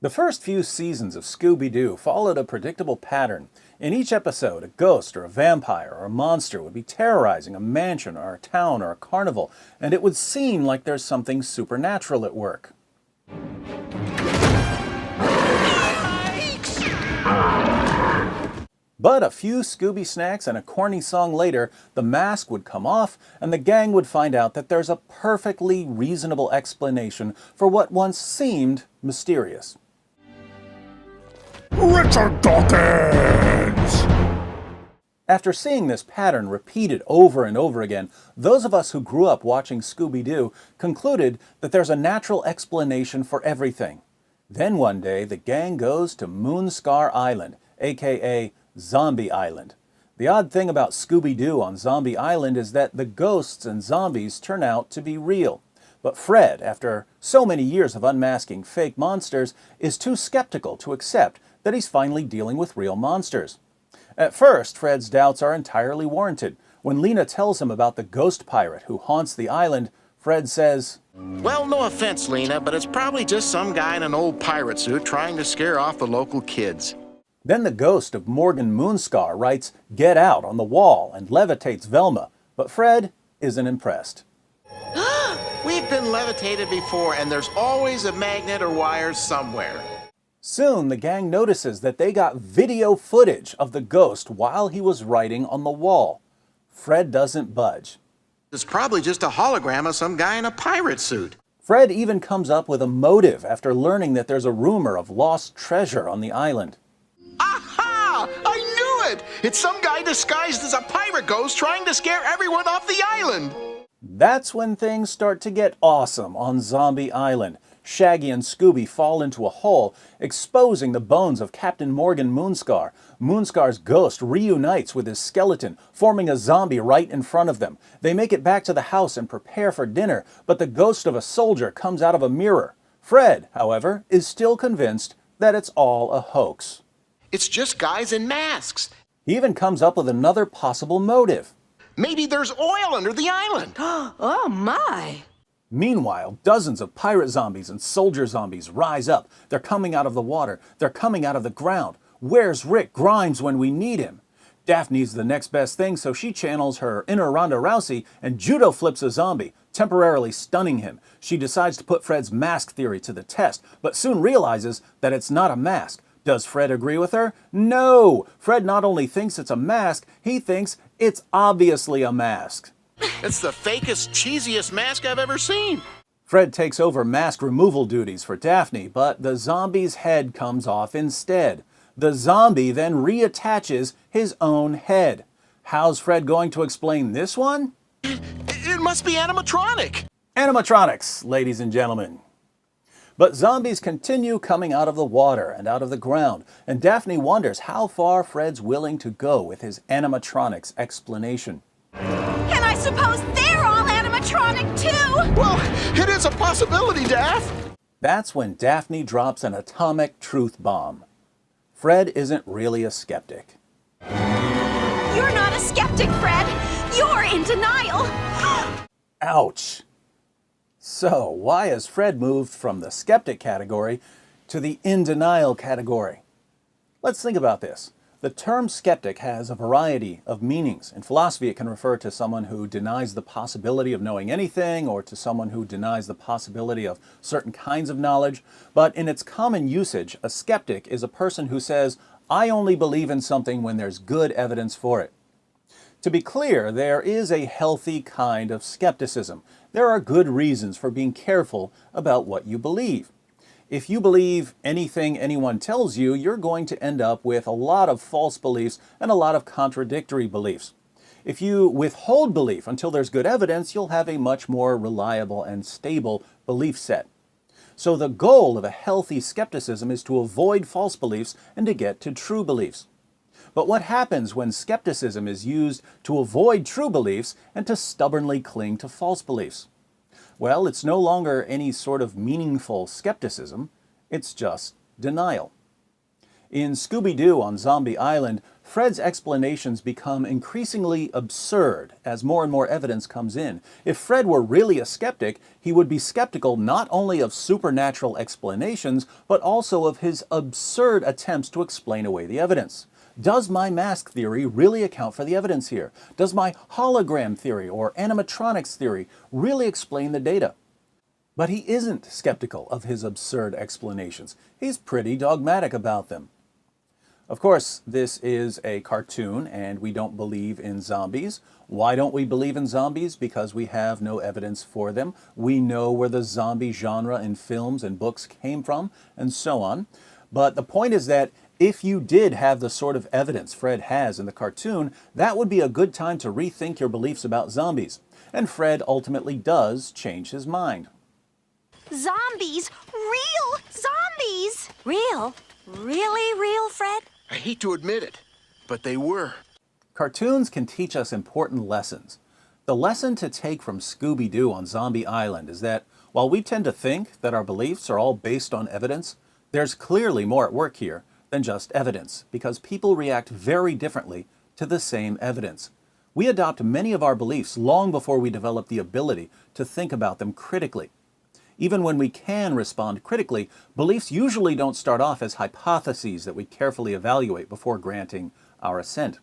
The first few seasons of Scooby-Doo followed a predictable pattern. In each episode, a ghost or a vampire or a monster would be terrorizing a mansion or a town or a carnival, and it would seem like there's something supernatural at work. But a few Scooby snacks and a corny song later, the mask would come off and the gang would find out that there's a perfectly reasonable explanation for what once seemed mysterious. Richard Dawkins! After seeing this pattern repeated over and over again, those of us who grew up watching Scooby-Doo concluded that there's a natural explanation for everything. Then one day, the gang goes to Moonscar Island, aka Zombie Island. The odd thing about Scooby-Doo on Zombie Island is that the ghosts and zombies turn out to be real. But Fred, after so many years of unmasking fake monsters, is too skeptical to accept that he's finally dealing with real monsters. At first, Fred's doubts are entirely warranted. When Lena tells him about the ghost pirate who haunts the island, Fred says, "Well, no offense, Lena, but it's probably just some guy in an old pirate suit trying to scare off the local kids." Then the ghost of Morgan Moonscar writes, "Get out" on the wall and levitates Velma, but Fred isn't impressed. We've been levitated before, and there's always a magnet or wire somewhere. Soon, the gang notices that they got video footage of the ghost while he was writing on the wall. Fred doesn't budge. It's probably just a hologram of some guy in a pirate suit. Fred even comes up with a motive after learning that there's a rumor of lost treasure on the island. Aha! I knew it! It's some guy disguised as a pirate ghost trying to scare everyone off the island. That's when things start to get awesome on Zombie Island. Shaggy and Scooby fall into a hole, exposing the bones of Captain Morgan Moonscar. Moonscar's ghost reunites with his skeleton, forming a zombie right in front of them. They make it back to the house and prepare for dinner, but the ghost of a soldier comes out of a mirror. Fred, however, is still convinced that it's all a hoax. It's just guys in masks. He even comes up with another possible motive. Maybe there's oil under the island. Oh my! Meanwhile, dozens of pirate zombies and soldier zombies rise up. They're coming out of the water. They're coming out of the ground. Where's Rick Grimes when we need him? Daphne's the next best thing, so she channels her inner Ronda Rousey and judo flips a zombie, temporarily stunning him. She decides to put Fred's mask theory to the test, but soon realizes that it's not a mask. Does Fred agree with her? No! Fred not only thinks it's a mask, he thinks it's obviously a mask. It's the fakest, cheesiest mask I've ever seen. Fred takes over mask removal duties for Daphne, but the zombie's head comes off instead. The zombie then reattaches his own head. How's Fred going to explain this one? It must be animatronic. Animatronics, ladies and gentlemen. But zombies continue coming out of the water and out of the ground, and Daphne wonders how far Fred's willing to go with his animatronics explanation. And I suppose they're all animatronic too! Well, it is a possibility, Daph. That's when Daphne drops an atomic truth bomb. Fred isn't really a skeptic. You're not a skeptic, Fred! You're in denial! Ouch! So, why has Fred moved from the skeptic category to the in denial category? Let's think about this. The term skeptic has a variety of meanings. In philosophy, it can refer to someone who denies the possibility of knowing anything, or to someone who denies the possibility of certain kinds of knowledge. But in its common usage, a skeptic is a person who says, "I only believe in something when there's good evidence for it." To be clear, there is a healthy kind of skepticism. There are good reasons for being careful about what you believe. If you believe anything anyone tells you, you're going to end up with a lot of false beliefs and a lot of contradictory beliefs. If you withhold belief until there's good evidence, you'll have a much more reliable and stable belief set. So the goal of a healthy skepticism is to avoid false beliefs and to get to true beliefs. But what happens when skepticism is used to avoid true beliefs and to stubbornly cling to false beliefs? Well, it's no longer any sort of meaningful skepticism, it's just denial. In Scooby-Doo on Zombie Island, Fred's explanations become increasingly absurd as more and more evidence comes in. If Fred were really a skeptic, he would be skeptical not only of supernatural explanations, but also of his absurd attempts to explain away the evidence. Does my mask theory really account for the evidence here? Does my hologram theory or animatronics theory really explain the data? But he isn't skeptical of his absurd explanations. He's pretty dogmatic about them. Of course, this is a cartoon and we don't believe in zombies. Why don't we believe in zombies? Because we have no evidence for them. We know where the zombie genre in films and books came from, and so on. But the point is that if you did have the sort of evidence Fred has in the cartoon, that would be a good time to rethink your beliefs about zombies. And Fred ultimately does change his mind. Zombies? Real zombies? Real? Really real, Fred? I hate to admit it, but they were. Cartoons can teach us important lessons. The lesson to take from Scooby-Doo on Zombie Island is that while we tend to think that our beliefs are all based on evidence, there's clearly more at work here than just evidence, because people react very differently to the same evidence. We adopt many of our beliefs long before we develop the ability to think about them critically. Even when we can respond critically, beliefs usually don't start off as hypotheses that we carefully evaluate before granting our assent.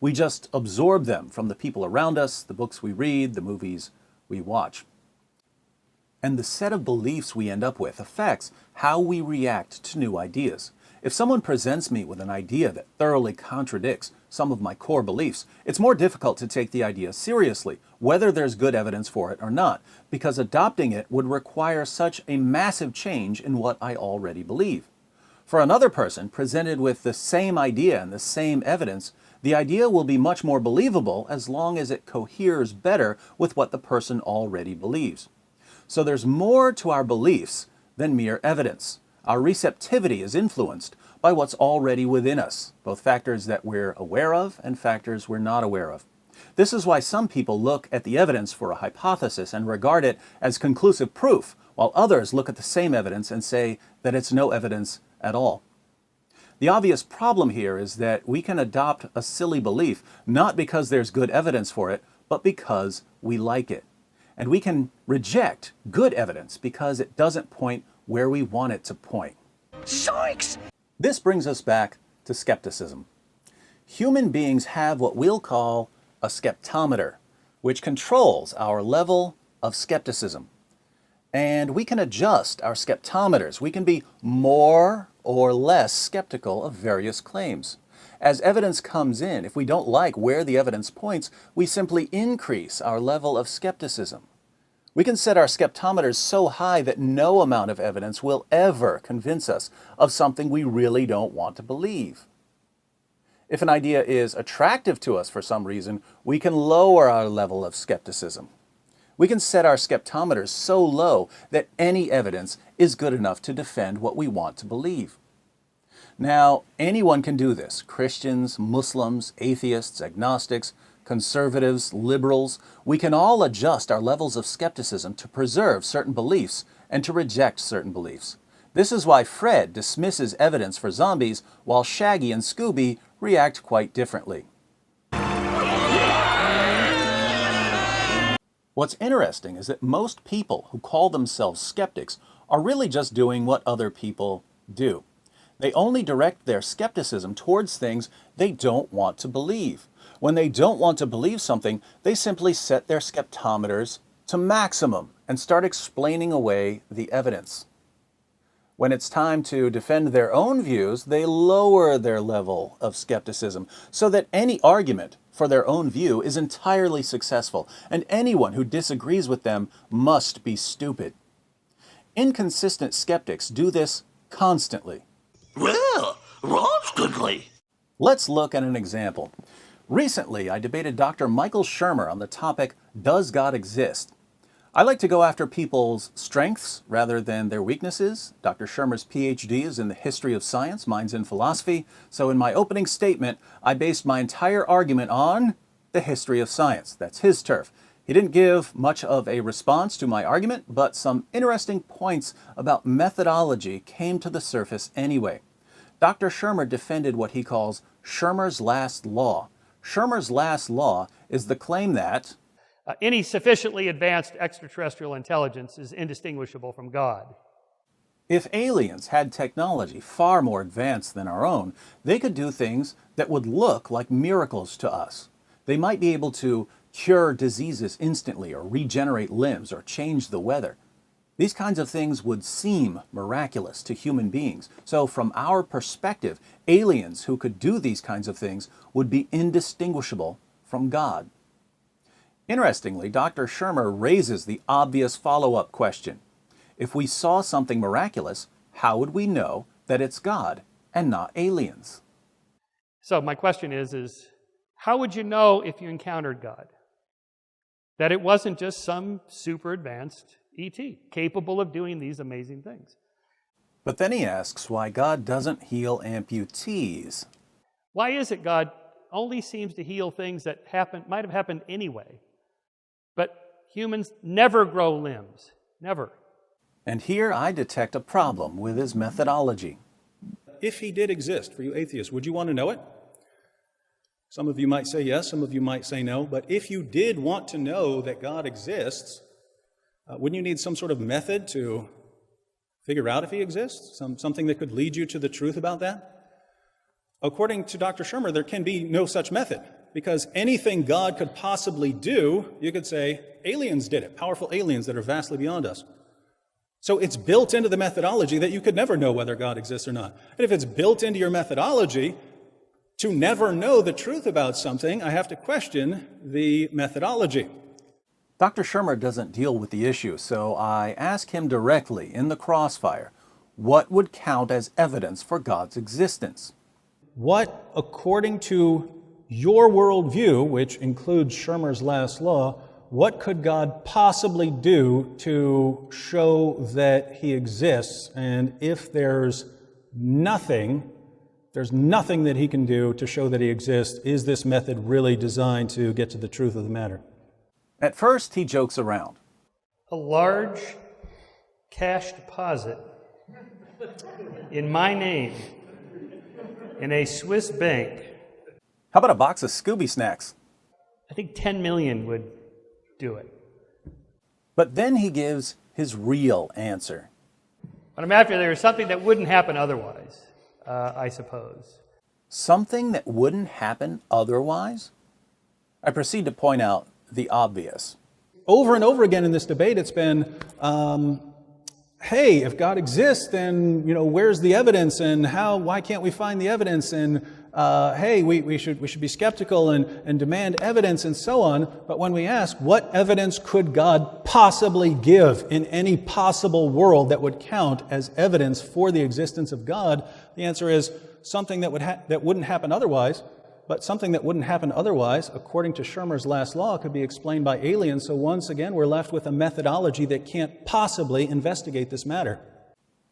We just absorb them from the people around us, the books we read, the movies we watch. And the set of beliefs we end up with affects how we react to new ideas. If someone presents me with an idea that thoroughly contradicts some of my core beliefs, it's more difficult to take the idea seriously, whether there's good evidence for it or not, because adopting it would require such a massive change in what I already believe. For another person presented with the same idea and the same evidence, the idea will be much more believable as long as it coheres better with what the person already believes. So there's more to our beliefs than mere evidence. Our receptivity is influenced by what's already within us, both factors that we're aware of and factors we're not aware of. This is why some people look at the evidence for a hypothesis and regard it as conclusive proof, while others look at the same evidence and say that it's no evidence at all. The obvious problem here is that we can adopt a silly belief not because there's good evidence for it, but because we like it. And we can reject good evidence because it doesn't point where we want it to point. Zoinks! This brings us back to skepticism. Human beings have what we'll call a skeptometer, which controls our level of skepticism. And we can adjust our skeptometers. We can be more or less skeptical of various claims. As evidence comes in, if we don't like where the evidence points, we simply increase our level of skepticism. We can set our skeptometers so high that no amount of evidence will ever convince us of something we really don't want to believe. If an idea is attractive to us for some reason, we can lower our level of skepticism. We can set our skeptometers so low that any evidence is good enough to defend what we want to believe. Now, anyone can do this. Christians, Muslims, atheists, agnostics, conservatives, liberals, we can all adjust our levels of skepticism to preserve certain beliefs and to reject certain beliefs. This is why Fred dismisses evidence for zombies while Shaggy and Scooby react quite differently. What's interesting is that most people who call themselves skeptics are really just doing what other people do. They only direct their skepticism towards things they don't want to believe. When they don't want to believe something, they simply set their skeptometers to maximum and start explaining away the evidence. When it's time to defend their own views, they lower their level of skepticism so that any argument for their own view is entirely successful, and anyone who disagrees with them must be stupid. Inconsistent skeptics do this constantly. Well, constantly. Let's look at an example. Recently, I debated Dr. Michael Shermer on the topic, Does God Exist? I like to go after people's strengths rather than their weaknesses. Dr. Shermer's PhD is in the history of science, mine's in philosophy. So in my opening statement, I based my entire argument on the history of science. That's his turf. He didn't give much of a response to my argument, but some interesting points about methodology came to the surface anyway. Dr. Shermer defended what he calls Schirmer's last law. Schirmer's last law is the claim that any sufficiently advanced extraterrestrial intelligence is indistinguishable from God. if aliens had technology far more advanced than our own, they could do things that would look like miracles to us. They might be able to cure diseases instantly, or regenerate limbs, or change the weather. These kinds of things would seem miraculous to human beings. So from our perspective, aliens who could do these kinds of things would be indistinguishable from God. Interestingly, Dr. Schirmer raises the obvious follow-up question. If we saw something miraculous, how would we know that it's God and not aliens? So my question is how would you know if you encountered God? That it wasn't just some super advanced ET capable of doing these amazing things. But then he asks why God doesn't heal amputees. Why is it God only seems to heal things that might have happened anyway? But humans never grow limbs. Never. And here I detect a problem with his methodology. If he did exist, for you atheists, would you want to know it? Some of you might say yes, some of you might say no, but if you did want to know that God exists, wouldn't you need some sort of method to figure out if he exists? Something that could lead you to the truth about that? According to Dr. Schirmer, there can be no such method, because anything God could possibly do, you could say, aliens did it, powerful aliens that are vastly beyond us. So it's built into the methodology that you could never know whether God exists or not. And if it's built into your methodology to never know the truth about something, I have to question the methodology. Dr. Schirmer doesn't deal with the issue, so I ask him directly in the crossfire, what would count as evidence for God's existence? What, according to your worldview, which includes Schirmer's last law, what could God possibly do to show that he exists? And if there's nothing that he can do to show that he exists, is this method really designed to get to the truth of the matter? At first, he jokes around. A large cash deposit in my name in a Swiss bank. How about a box of Scooby snacks? I think 10 million would do it. But then he gives his real answer. But I'm after there's something that wouldn't happen otherwise, I suppose. Something that wouldn't happen otherwise? I proceed to point out the obvious. Over and over again in this debate, it's been, hey, if God exists, then, where's the evidence, and why can't we find the evidence, and hey, we should be skeptical and demand evidence and so on. But when we ask, what evidence could God possibly give in any possible world that would count as evidence for the existence of God, the answer is something that wouldn't happen otherwise. But something that wouldn't happen otherwise, according to Schirmer's last law, could be explained by aliens. So once again, we're left with a methodology that can't possibly investigate this matter.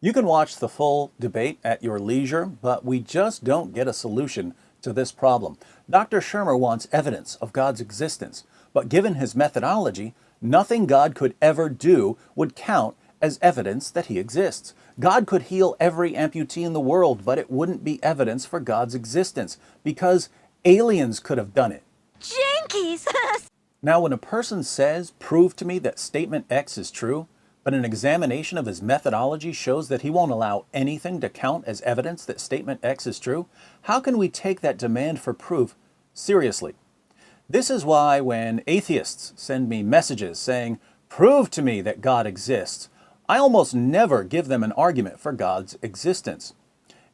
You can watch the full debate at your leisure, but we just don't get a solution to this problem. Dr. Schirmer wants evidence of God's existence, but given his methodology, nothing God could ever do would count as evidence that he exists. God could heal every amputee in the world, but it wouldn't be evidence for God's existence, because aliens could have done it. Jinkies! Now, when a person says, prove to me that statement X is true, but an examination of his methodology shows that he won't allow anything to count as evidence that statement X is true, how can we take that demand for proof seriously? This is why when atheists send me messages saying, prove to me that God exists, I almost never give them an argument for God's existence.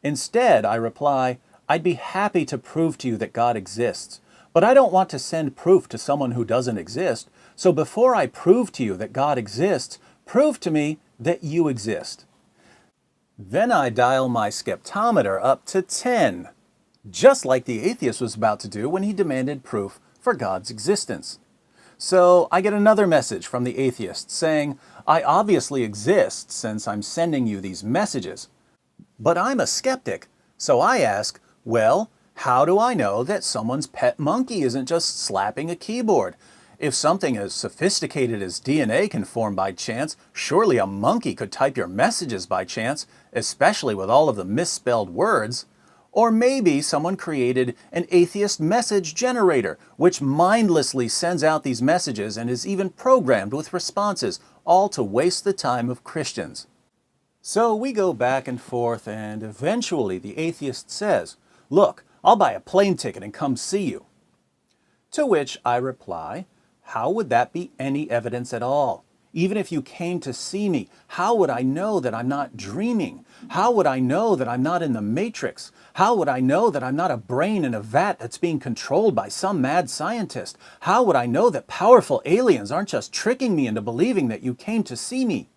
Instead, I reply, I'd be happy to prove to you that God exists, but I don't want to send proof to someone who doesn't exist, so before I prove to you that God exists, prove to me that you exist. Then I dial my skeptometer up to 10, just like the atheist was about to do when he demanded proof for God's existence. So I get another message from the atheist saying, I obviously exist since I'm sending you these messages. But I'm a skeptic, so I ask, well, how do I know that someone's pet monkey isn't just slapping a keyboard? If something as sophisticated as DNA can form by chance, surely a monkey could type your messages by chance, especially with all of the misspelled words. Or maybe someone created an atheist message generator, which mindlessly sends out these messages and is even programmed with responses, all to waste the time of Christians. So we go back and forth, and eventually the atheist says, "Look, I'll buy a plane ticket and come see you." To which I reply, how would that be any evidence at all? Even if you came to see me, how would I know that I'm not dreaming? How would I know that I'm not in the Matrix? How would I know that I'm not a brain in a vat that's being controlled by some mad scientist? How would I know that powerful aliens aren't just tricking me into believing that you came to see me?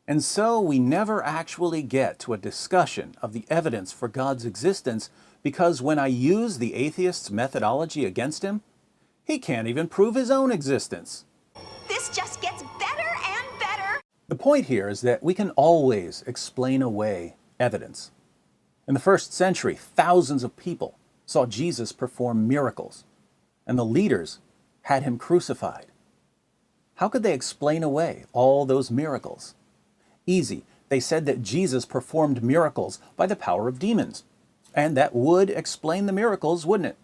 And so we never actually get to a discussion of the evidence for God's existence, because when I use the atheist's methodology against him, he can't even prove his own existence. This just gets better and better. The point here is that we can always explain away evidence. In the first century, thousands of people saw Jesus perform miracles, and the leaders had him crucified. How could they explain away all those miracles? Easy. They said that Jesus performed miracles by the power of demons, and that would explain the miracles, wouldn't it?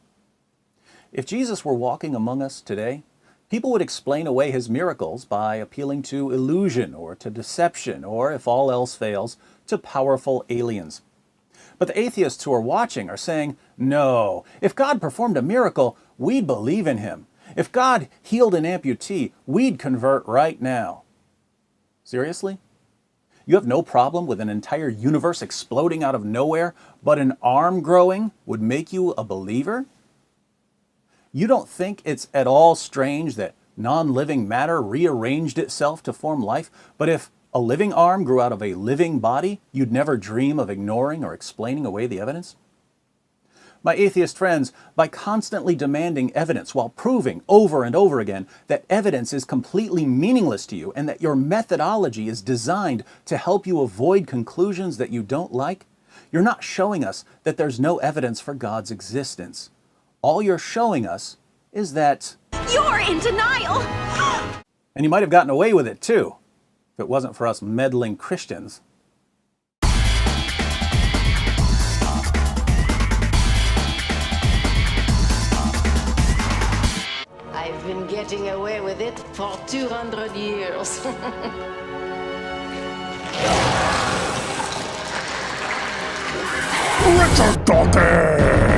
If Jesus were walking among us today, people would explain away his miracles by appealing to illusion or to deception, or, if all else fails, to powerful aliens. But the atheists who are watching are saying, no, if God performed a miracle, we'd believe in him. If God healed an amputee, we'd convert right now. Seriously? You have no problem with an entire universe exploding out of nowhere, but an arm growing would make you a believer? You don't think it's at all strange that non-living matter rearranged itself to form life, but if a living arm grew out of a living body, you'd never dream of ignoring or explaining away the evidence? My atheist friends, by constantly demanding evidence while proving over and over again that evidence is completely meaningless to you and that your methodology is designed to help you avoid conclusions that you don't like, you're not showing us that there's no evidence for God's existence. All you're showing us is that You're in denial. and you might have gotten away with it too, if it wasn't for us meddling Christians. I've been getting away with it for 200 years. Richard Dalton!